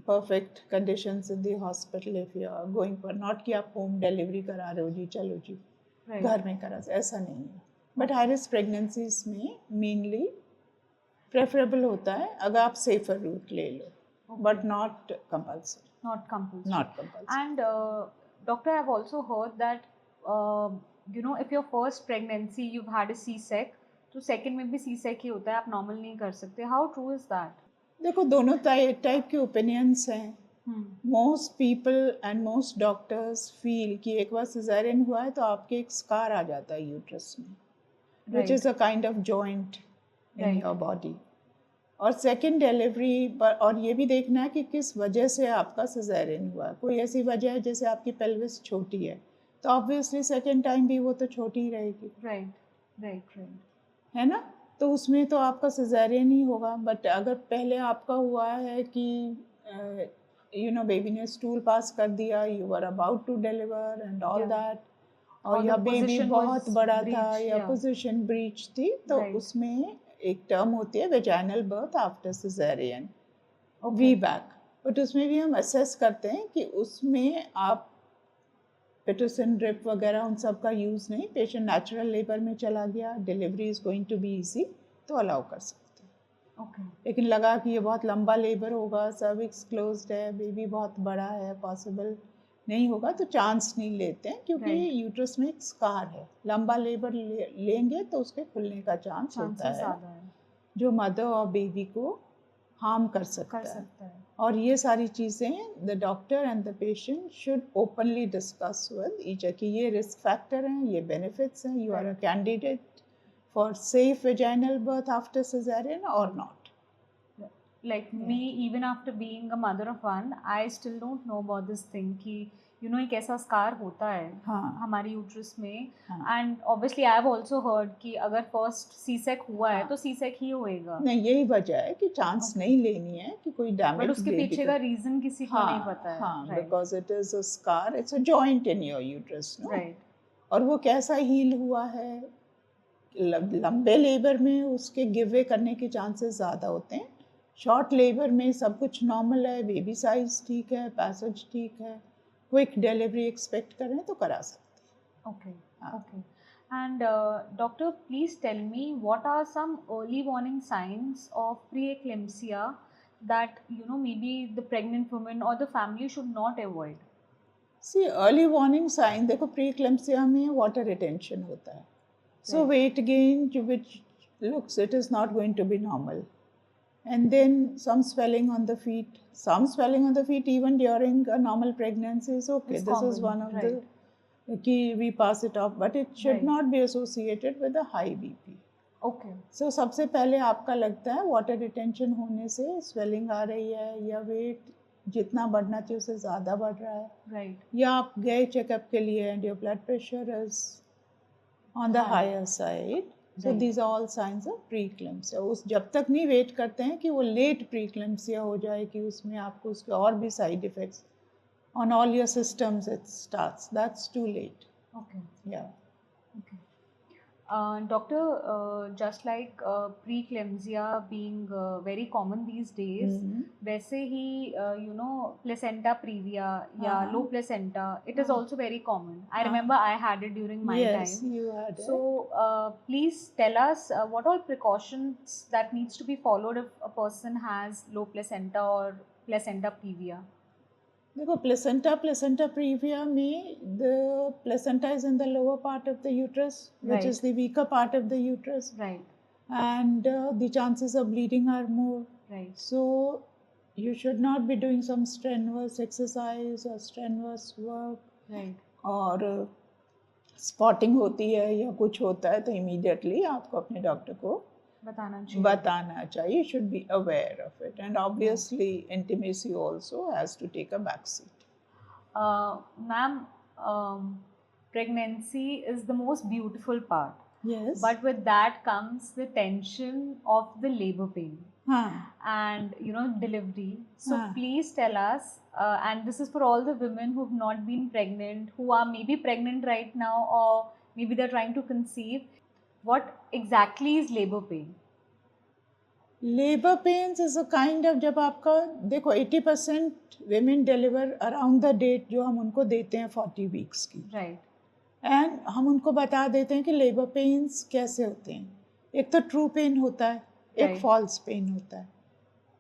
perfect conditions in the hospital if you are going for, not कि आप होम डिलीवरी करा रहे हो जी, चलो जी घर में करा, ऐसा नहीं है। बट हाई रिस्क प्रेगनेंसीज में मेनली प्रेफरेबल होता है अगर आप सेफर रूट ले लो, but not compulsory. not compulsory. Not compulsory. And doctor, I've also heard that if your first pregnancy you've had a C-sec, तो second में भी C-sec ही होता है, आप normal नहीं कर सकते. How true is that? देखो, दोनों टाइप के ओपिनियंस हैं। Most people and most doctors feel कि एक बार सिजेरियन हुआ है तो आपके एक स्कार आ जाता है यूट्रस में, which is a kind of joint in your body. और सेकेंड डिलीवरी पर, और ये भी देखना है कि किस वजह से आपका सिजेरियन हुआ है। कोई ऐसी वजह है जैसे आपकी पेल्विस छोटी है तो ऑब्वियसली सेकेंड टाइम भी वो तो छोटी ही रहेगी, राइट है ना, तो उसमें तो आपका सिजेरियन ही होगा। बट अगर पहले आपका हुआ है कि बेबी ने स्टूल पास कर दिया, you are about to deliver and all that, और या बेबी बहुत बड़ा था या पोजीशन ब्रीच थी, तो उसमें एक टर्म होती है vaginal birth after caesarean, we back. बट उसमें भी हम असेस करते हैं कि उसमें आप पिटोसिन ड्रिप वगैरह उन सब का यूज़ नहीं, पेशेंट नेचुरल लेबर में चला गया, delivery is going to be easy, तो अलाउ कर सकते हैं। लेकिन लगा कि ये बहुत लंबा लेबर होगा, सर्विक्स क्लोज्ड है, बेबी बहुत बड़ा है, पॉसिबल नहीं होगा, तो चांस नहीं लेते हैं, क्योंकि यूट्रस में एक स्कार है। लंबा लेबर लेंगे तो उसके खुलने का चांस होता है, जो मदर और बेबी को हार्म कर सकता है। और ये सारी चीज़ें the doctor and the patient should openly discuss with each other कि ये रिस्क फैक्टर हैं, ये बेनिफिट्स हैं, you are a candidate for safe vaginal birth after caesarean और not. Like me, even after being a mother of one, I still don't know about this thing कि एक ऐसा scar होता है हमारी यूट्रस में। And obviously I have also heard कि अगर फर्स्ट सी-सेक हुआ है तो सी-सेक ही होएगा। नहीं, यही वजह है कि चांस नहीं लेनी है कि कोई डैमेज, बट उसके पीछे का रीजन किसी को नहीं पता है। हाँ, because it is a scar, it's a joint in your uterus, no, right. और वो कैसा हील हुआ है, लंबे लेबर में उसके गिवे करने के चांसेस ज़्यादा होते हैं। शॉर्ट लेबर में सब कुछ नॉर्मल है, बेबी साइज ठीक है, पैसेज ठीक है, क्विक डिलीवरी एक्सपेक्ट करें तो करा सकते हैं। Okay and doctor, please tell me what are some early warning signs of preeclampsia that maybe the pregnant woman or the family should not avoid? See early warning sign, देखो preeclampsia में water retention होता है, so weight gain which looks it is not going to be normal, and then some swelling on the feet even during a normal pregnancy is okay. This common, is one of the key, we pass it off, but it should not be associated with a high BP. Okay. So सबसे पहले आपका लगता है water retention होने से swelling आ रही है, या वेट जितना बढ़ना चाहिए उससे ज़्यादा बढ़ रहा है, या आप गए चेकअप के लिए and your blood pressure is on the higher side, so these are all signs of preeclampsia. उस जब तक नहीं वेट करते हैं कि वो लेट preeclampsia हो जाए कि उसमें आपको उसके और भी side effects on all your systems it starts. That's too late. Okay. Yeah. Okay. Doctor, just like preeclampsia being very common these days, Mhm. वैसे ही placenta previa या हाँ. low placenta, it is हाँ. also very common. I हाँ. remember I had it during my Yes, time. you had So it. please tell us what all precautions that needs to be followed if a person has low placenta or placenta previa. देखो placenta previa में the placenta is in the lower part of the uterus which is the weaker part of the uterus Right. and the chances of bleeding are more. Right. So you should not be doing some strenuous exercise or strenuous work. Right. और spotting होती है या कुछ होता है तो immediately आपको अपने डॉक्टर को बताना चाहिए. should be aware of it, and obviously intimacy also has to take a back seat. Ma'am, pregnancy is the most beautiful part. Yes. But with that comes the tension of the labor pain. And delivery. So please tell us, and this is for all the women who've not been pregnant, who are maybe pregnant right now, or maybe they're trying to conceive, what exactly is labor pain? Labor pains is a kind of, जब आपका देखो 80% women deliver around the date जो हम उनको देते हैं 40 weeks की. Right. And हम उनको बता देते हैं कि लेबर पेन्स कैसे होते हैं. एक तो ट्रू पेन होता है, एक फॉल्स पेन होता है.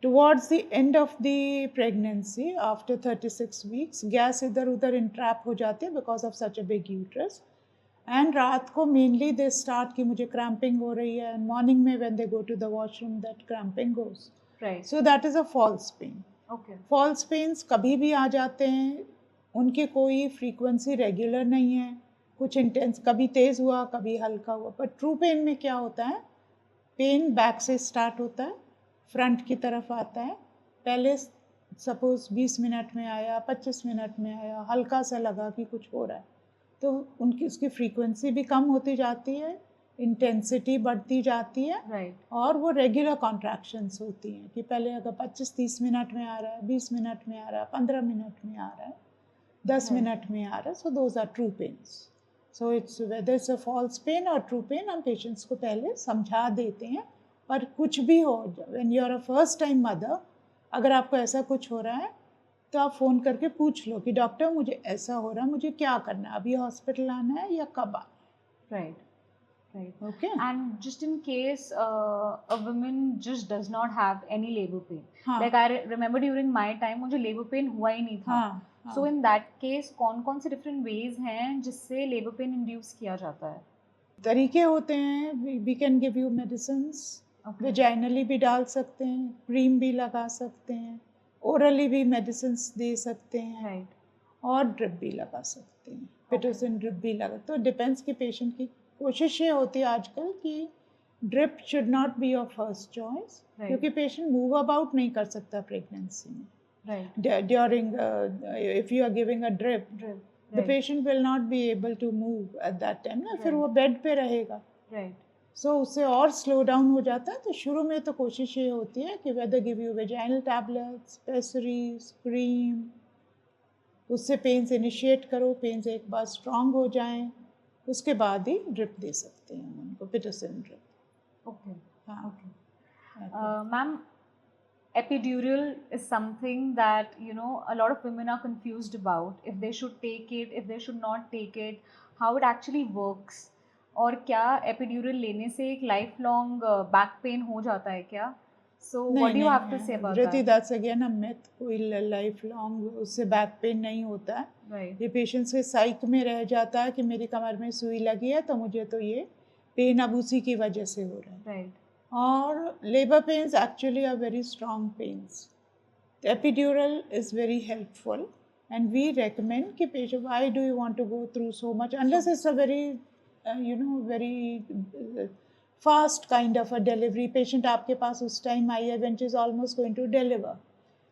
Towards the end of the pregnancy after 36 weeks gas इधर उधर इंट्रैप हो जाते हैं because of such a big uterus. And रात को मेनली दे स्टार्ट कि मुझे क्रैम्पिंग हो रही है, एंड मॉर्निंग में when they go to the washroom that cramping goes. So that is a false pain. False pains कभी भी आ जाते हैं, उनकी कोई फ्रीक्वेंसी रेगुलर नहीं है, कुछ इंटेंस, कभी तेज़ हुआ कभी हल्का हुआ. पर ट्रू पेन में क्या होता है, पेन बैक से स्टार्ट होता है, फ्रंट की तरफ आता है. पहले सपोज 20 मिनट में आया, 25 मिनट में आया, हल्का सा लगा कि कुछ हो रहा है, तो उसकी फ्रीक्वेंसी भी कम होती जाती है, इंटेंसिटी बढ़ती जाती है. और वो रेगुलर कॉन्ट्रैक्शंस होती हैं कि पहले अगर 25-30 मिनट में आ रहा है, 20 मिनट में आ रहा है, 15 मिनट में आ रहा है, 10 मिनट में आ रहा है. So those are true pains. So it's whether it's a false pain और ट्रू पेन, हम पेशेंट्स को पहले समझा देते हैं. पर कुछ भी हो, when you are a first time mother, अगर आपको ऐसा कुछ हो रहा है तो आप फ़ोन करके पूछ लो कि डॉक्टर मुझे ऐसा हो रहा है, मुझे क्या करना है, अभी हॉस्पिटल आना है या कब आना है. Right. Okay. And just in case a woman just does not have any labor pain. Like I remember during my time मुझे labor pain हुआ ही नहीं था. So in that case कौन-कौन से different ways हैं जिससे labor pain induce किया जाता है? तरीके होते हैं. We can give you medicines. Vaginally भी डाल सकते हैं, क्रीम भी लगा सकते हैं, ओरली भी मेडिसिन्स दे सकते हैं, और ड्रिप भी लगा सकते हैं, पिटोसिन ड्रिप भी लगा. तो डिपेंड्स कि पेशेंट की कोशिश ये होती है आजकल कि drip should not be your first choice, क्योंकि पेशेंट मूव अबाउट नहीं कर सकता प्रेगनेंसी में. During if you are giving a drip, the patient will not be able to move at that time ना, फिर वो बेड पे रहेगा. सो उससे और स्लो डाउन हो जाता है. तो शुरू में तो कोशिश ये होती है कि whether give you vaginal tablets, pessaries, cream, उससे पेन्स इनिशिएट करो, पेन्स एक बार स्ट्रॉन्ग हो जाएं, उसके बाद ही ड्रिप दे सकते हैं हम उनको, Pitocin drip. Ma'am, epidural is something that a lot of women are confused about, if they should take it, if they should not take it, how it actually works. और क्या एपिड्यूरल लेने से एक life long back pain हो जाता है क्या? So what do you have to say about that? Riti, that's again a myth. कोई लाइफ लॉन्ग उससे बैक पेन नहीं होता है. ये पेशेंट्स के साइक में रह जाता है कि मेरी कमर में सुई लगी है तो मुझे तो ये पेन अब उसी की वजह से हो रहा है. और labour pains actually are very strong pains. Epidural is very helpful and we recommend कि patient, why do you want to go through so much unless it's a very very fast kind of a delivery. Patient आपके पास उस time आई है when she is almost going to deliver,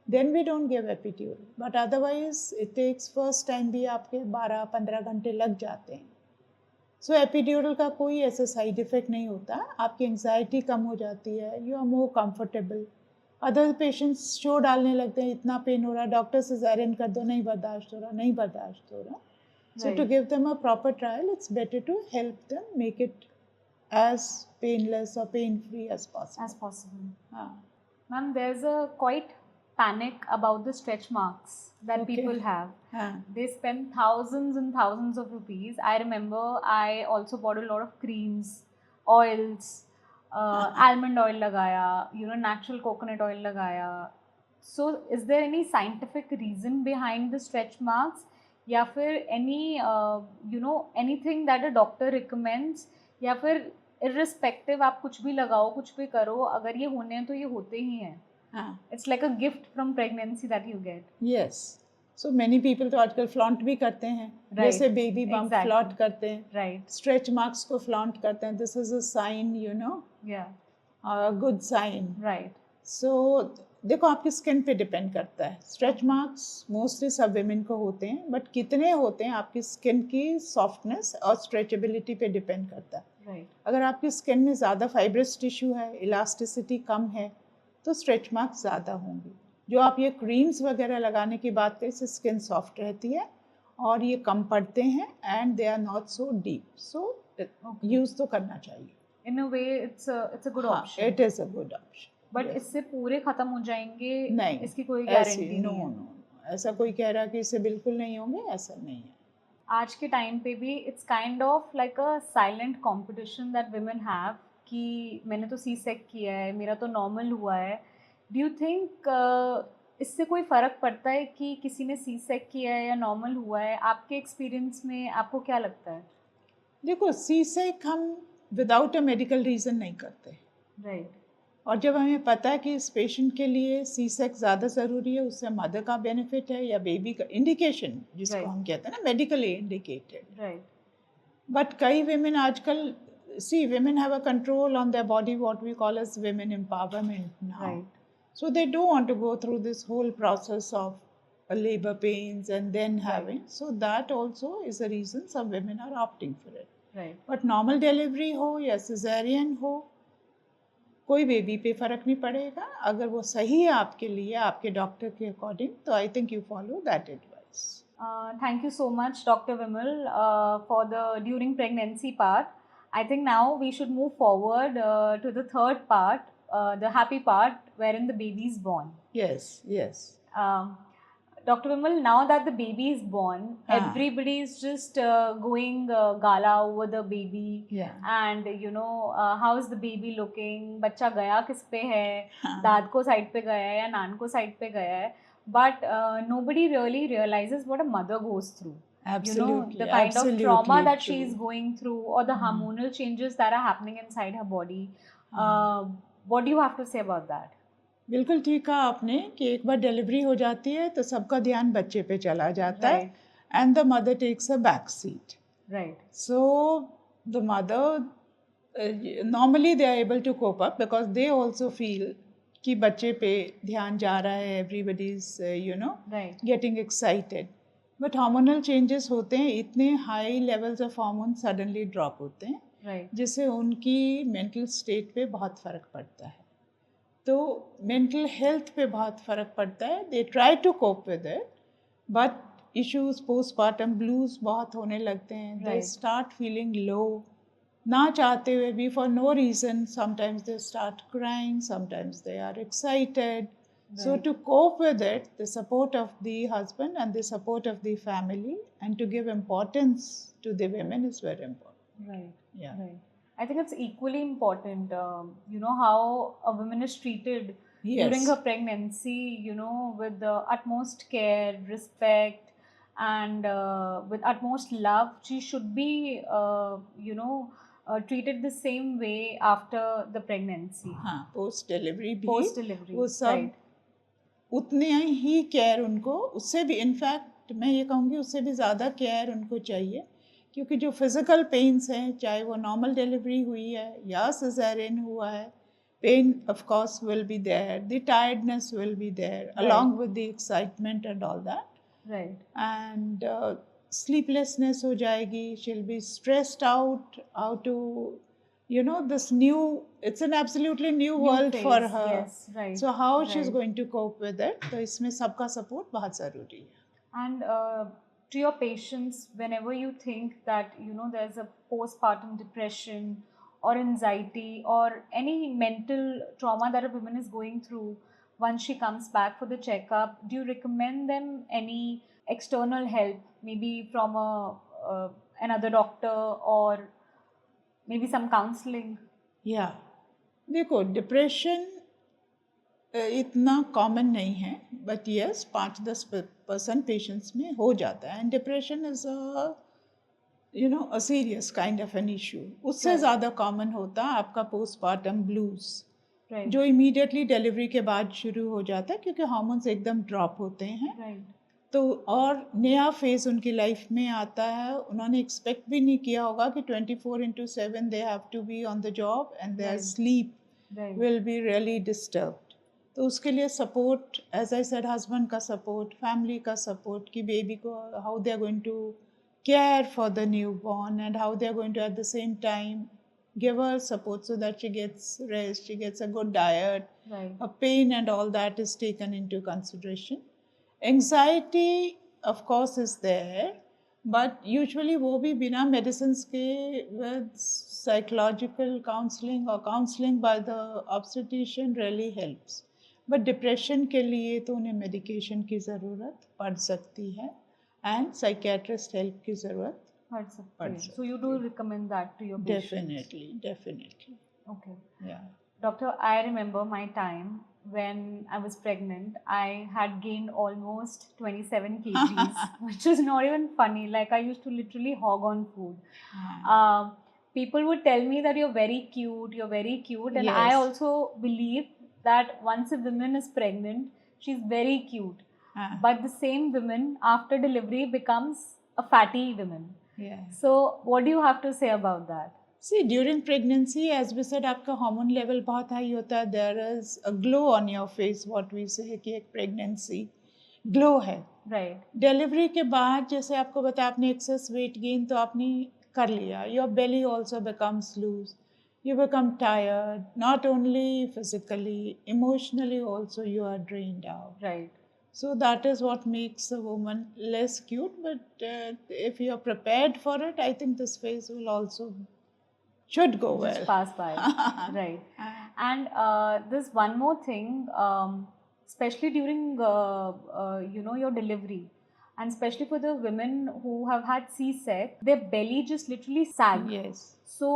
then we don't give epidural. But otherwise it takes first time भी आपके 12-15 घंटे लग जाते हैं. So epidural का कोई ऐसा साइड इफ़ेक्ट नहीं होता. आपकी एंग्जाइटी कम हो जाती है, you are more comfortable. Other patients show डालने लगते हैं, इतना पेन हो रहा है, डॉक्टर सिजेरियन कर दो, नहीं बर्दाश्त हो रहा, नहीं बर्दाश्त हो रहा. So to Right. give them a proper trial, it's better to help them make it as painless or pain-free as possible. As possible. हाँ. Ma'am, there's a quite panic about the stretch marks that Okay. people have. हाँ. They spend thousands and thousands of rupees. I remember I also bought a lot of creams, oils, almond oil lagaya, natural coconut oil lagaya. So is there any scientific reason behind the stretch marks? या फिर anything that a doctor recommends, या फिर irrespective आप कुछ भी लगाओ, कुछ भी करो, अगर ये होने हैं तो ये होते ही हैं. हाँ. It's like a gift from pregnancy that you get. Yes. So many people तो आजकल flaunt भी करते हैं. Right. जैसे baby bump Exactly. flaunt करते हैं. Right. Stretch marks को flaunt करते हैं. This is a sign, Yeah. a good sign. Right. So देखो आपकी स्किन पे डिपेंड करता है. स्ट्रेच मार्क्स मोस्टली सब विमेन को होते हैं, बट कितने होते हैं आपकी स्किन की सॉफ्टनेस और स्ट्रेचेबिलिटी पे डिपेंड करता है. Right. अगर आपकी स्किन में ज़्यादा फाइब्रस टिश्यू है, इलास्टिसिटी कम है, तो स्ट्रेच मार्क्स ज़्यादा होंगे. जो आप ये क्रीम्स वगैरह लगाने की बात करें, इससे स्किन सॉफ्ट रहती है और ये कम पड़ते हैं and they are not so deep. So use तो करना चाहिए. In a way, it's a good option. It is a good option. But इससे पूरे खत्म हो जाएंगे, नहीं, इसकी कोई ऐसी गारंटी नो नहीं है. नो ऐसा कोई कह रहा कि इससे बिल्कुल नहीं होंगे, ऐसा नहीं है. आज के टाइम पे भी it's kind of like a silent competition that women have कि मैंने तो सी सेक किया है, मेरा तो नॉर्मल हुआ है. डू यू थिंक इससे कोई फ़र्क पड़ता है कि किसी ने सी सेक किया है या नॉर्मल हुआ है? आपके एक्सपीरियंस में आपको क्या लगता है? देखो, सी सेक हम विदाउट अ मेडिकल रीज़न नहीं करते. राइट. और जब हमें पता है कि इस पेशेंट के लिए सी सेक ज़्यादा ज़रूरी है, उससे मदर का बेनिफिट है या बेबी का इंडिकेशन जिसको Right. हम कहते हैं ना, मेडिकली इंडिकेटेड. राइट. बट कई women आजकल women have a control on their body, what we call as women empowerment now. Right. So they don't want to go through this whole process of labor pains and then having. So that also is a reason some women are opting for it. Right. But normal delivery हो या cesarean हो, कोई baby पे फ़र्क नहीं पड़ेगा. अगर वो सही है आपके लिए, आपके डॉक्टर के अकॉर्डिंग, तो I think you follow that advice. Thank you so much, Dr. Vimal, for the during pregnancy part. I think now we should move forward to the third part, the happy part, wherein the baby is born. Yes, yes. Dr. Vimal, now that the baby is born, everybody is just going gala over the baby. Yeah. And how is the baby looking? बच्चा गया किस पे है? दाद को side पे गया है या नान को साइड पे गया है? But nobody really realizes what a mother goes through. Absolutely. The kind of trauma that she true. is going through, or the hormonal changes that are happening inside her body. What do you have to say about that? बिल्कुल ठीक कहा आपने कि एक बार delivery हो जाती है तो सबका ध्यान बच्चे पे चला जाता है, and the mother takes a back seat. Right. So the mother normally they are able to cope up because they also feel कि बच्चे पे ध्यान जा रहा है, everybody is Right. getting excited. But hormonal changes होते हैं, इतने high levels of hormones suddenly drop होते हैं, Right. जिससे उनकी mental state पे बहुत फ़र्क पड़ता है. तो mental health पे बहुत फ़र्क पड़ता है. They try to cope with it, but issues postpartum blues बहुत होने लगते हैं. They Right. start feeling low. ना चाहते हुए भी for no reason, sometimes they start crying, sometimes they are excited. So Right. to cope with it, the support of the husband and the support of the family and to give importance to the women is very important. Right. Yeah. Right. I think it's equally important, how a woman is treated during Yes. her pregnancy, with the utmost care, respect, and with utmost love. She should be, treated the same way after the pregnancy. हाँ, post delivery भी Post delivery. वो सब Right. उतने ही care उनको, उससे भी in fact मैं ये कहूँगी उससे भी ज़्यादा केयर उनको चाहिए, क्योंकि जो फिज़िकल पेन्स हैं, चाहे वो नॉर्मल डिलीवरी हुई है या सिजेरियन हुआ है, pain of course will be there, the tiredness will be there along with the excitement and all that. Right. And sleeplessness हो जाएगी, she'll be stressed out how to you know, this new, it's an absolutely new world for phase, her. yes, right, So how she's right. going to cope with it? तो इसमें सबका support बहुत ज़रूरी है. And to your patients, whenever you think that there's a postpartum depression or anxiety or any mental trauma that a woman is going through, once she comes back for the checkup, do you recommend them any external help, maybe from another doctor or maybe some counseling? या देखो, depression इतना common नहीं है, but yes 5-10% patients में हो जाता है. And depression is a serious kind of an issue. उससे Right. ज़्यादा कॉमन होता है आपका पोस्टपार्टम ब्लूज, Right. जो इमीडिएटली डिलीवरी के बाद शुरू हो जाता है क्योंकि हार्मोन्स एकदम ड्रॉप होते हैं. Right. तो और नया फेज उनकी लाइफ में आता है. उन्होंने एक्सपेक्ट भी नहीं किया होगा कि 24/7 they have to be on the job and there Right. Sleep Right. will be really disturbed. तो उसके लिए support, as I said, husband का सपोर्ट, फैमिली का सपोर्ट, कि बेबी को how they are going to care for the new born and how they are going to at the same time give her support so that she gets rest, she gets a good diet, Right. her pain and all that is taken into consideration. Anxiety of course is there, but usually वो भी बिना medicines के, with psychological counseling or counseling by the obstetrician really helps. But depression के लिए तो उन्हें medication की ज़रूरत पड़ सकती है and psychiatrist help की ज़रूरत. So you do recommend that to your patients? Definitely. Okay. Yeah. Doctor, I remember my time when I was pregnant. I had gained almost 27 kgs, which is not even funny. Like, I used to literally hog on food. People would tell me that you're very cute, and I Yes. also believe that once a woman is pregnant, she's very cute. But the same woman after delivery becomes a fatty woman. Yeah. So what do you have to say about that? See, during pregnancy, as we said, आपका hormone level बहुत high होता है. There is a glow on your face, what we say कि एक pregnancy glow है. Right. Delivery के बाद जैसे आपको बताया, आपने excess weight gain तो आपने कर लिया. Your belly also becomes loose. You become tired, not only physically, emotionally also you are drained out. Right. So that is what makes a woman less cute. But if you are prepared for it, I think this phase will also should go well. Just pass by. Right. And there's one more thing, especially during your delivery, and especially for the women who have had C-sec, their belly just literally sag. Yes. So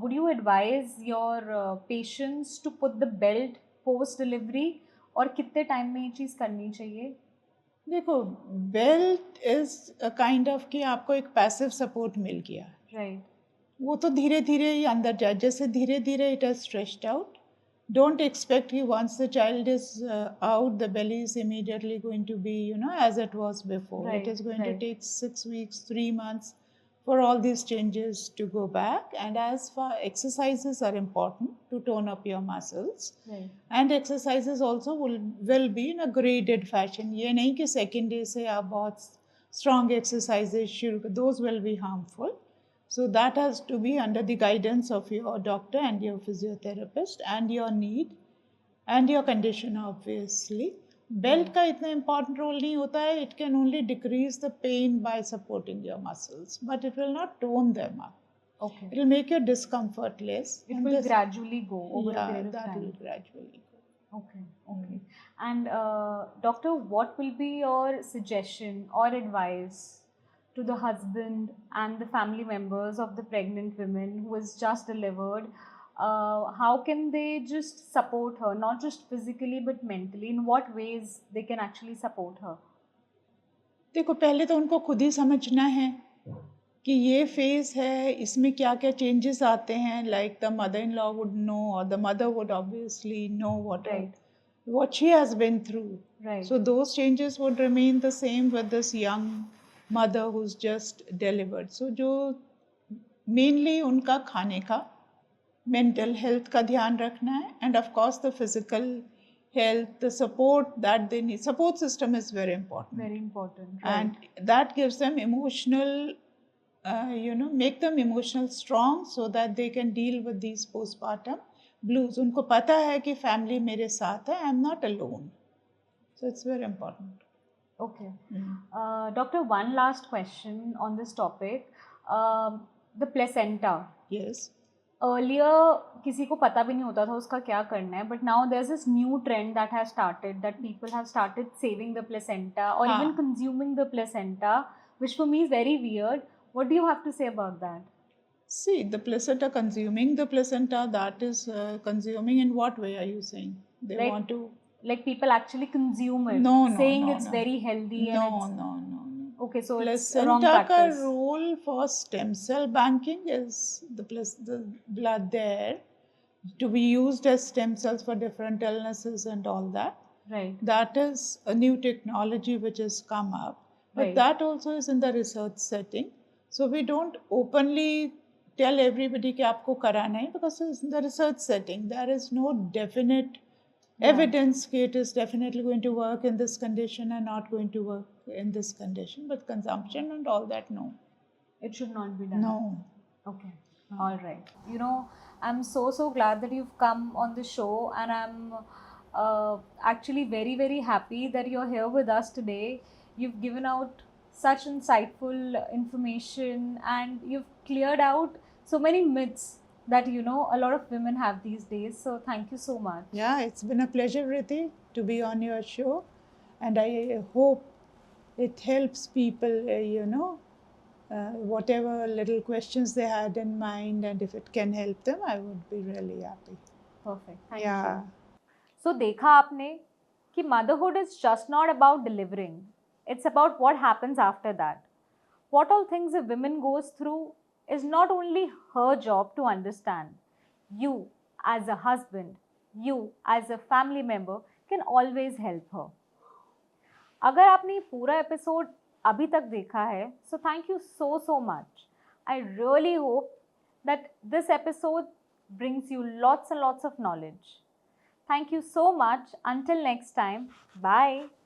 would you advise your patients to put the belt post delivery, और कितने time में ये चीज़ करनी चाहिए? देखो, belt is a kind of कि आपको एक पैसिव सपोर्ट मिल गया. राइट. वो तो धीरे धीरे ही अंदर जाए, जैसे धीरे धीरे it has stretched out. Don't expect कि once the child is out, the belly is immediately going to be, as it was before. Right, It is going to right. take 6 weeks, 3 months for all these changes to go back. And as far exercises are important to tone up your muscles. Right. And exercises also will be in a graded fashion. ये नहीं कि second day से आप बहुत strong exercises शुरू कर, those will be harmful. So that has to be under the guidance of your doctor and your physiotherapist and your need and your condition obviously. Belt का इतना important role नहीं होता है. It can only decrease the pain by supporting your muscles, but it will not tone them up. Okay. It will make your discomfort less. It will gradually go over a period of that time. will gradually go. Okay. Okay. And doctor, what will be your suggestion or advice to the husband and the family members of the pregnant women who has just delivered? How can they just support her, not just physically but mentally? In what ways they can actually support her? देखो, पहले तो उनको खुद ही समझना है कि ये phase है, इसमें क्या क्या चेंजेस आते हैं. Like the mother in law would know, और the mother would obviously know what she has been through. Right. So those changes would remain the same with this young mother who's just delivered. So जो mainly उनका खाने का, mental health का ध्यान रखना है, and of course the physical health, the support that they need. Support system is very important. Very important. Right. And that gives them emotional make them emotional strong so that they can deal with these postpartum blues. उनको पता है कि family मेरे साथ है, I'm not alone. So it's very important. Okay. Doctor, one last question on this topic. The placenta. Yes. Earlier किसी को पता भी नहीं होता था उसका क्या करना है, but now there's this new trend that has started, that people have started saving the placenta or even consuming the placenta, which for me is very weird. What do you have to say about that? See, the placenta, consuming the placenta, that is consuming in what way are you saying? They Like- want to... Like people actually consume it, No, saying no, it's no. very healthy. No, and it's, no. Okay, so it's a wrong Placenta का practice. role for stem cell banking is the blood there to be used as stem cells for different illnesses and all that. Right. That is a new technology which has come up. But Right. that also is in the research setting. So we don't openly tell everybody कि आपको कराना है, because it's in the research setting. There is no definite evidence that it is definitely going to work in this condition and not going to work in this condition. But consumption and all that, no. It should not be done. No. Okay. All right. You know, I'm so glad that you've come on the show, and I'm actually very happy that you're here with us today. You've given out such insightful information, and you've cleared out so many myths that a lot of women have these days. So thank you so much. Yeah, it's been a pleasure, Riti, to be on your show. And I hope it helps people, whatever little questions they had in mind, and if it can help them, I would be really happy. Perfect. Thank Yeah. you. So देखा आपने कि motherhood is just not about delivering. It's about what happens after that. What all things a woman goes through is not only her job to understand. You as a husband, you as a family member can always help her. अगर आपने ये पूरा episode अभी तक देखा है, so thank you so much. I really hope that this episode brings you lots and lots of knowledge. Thank you so much. Until next time, bye.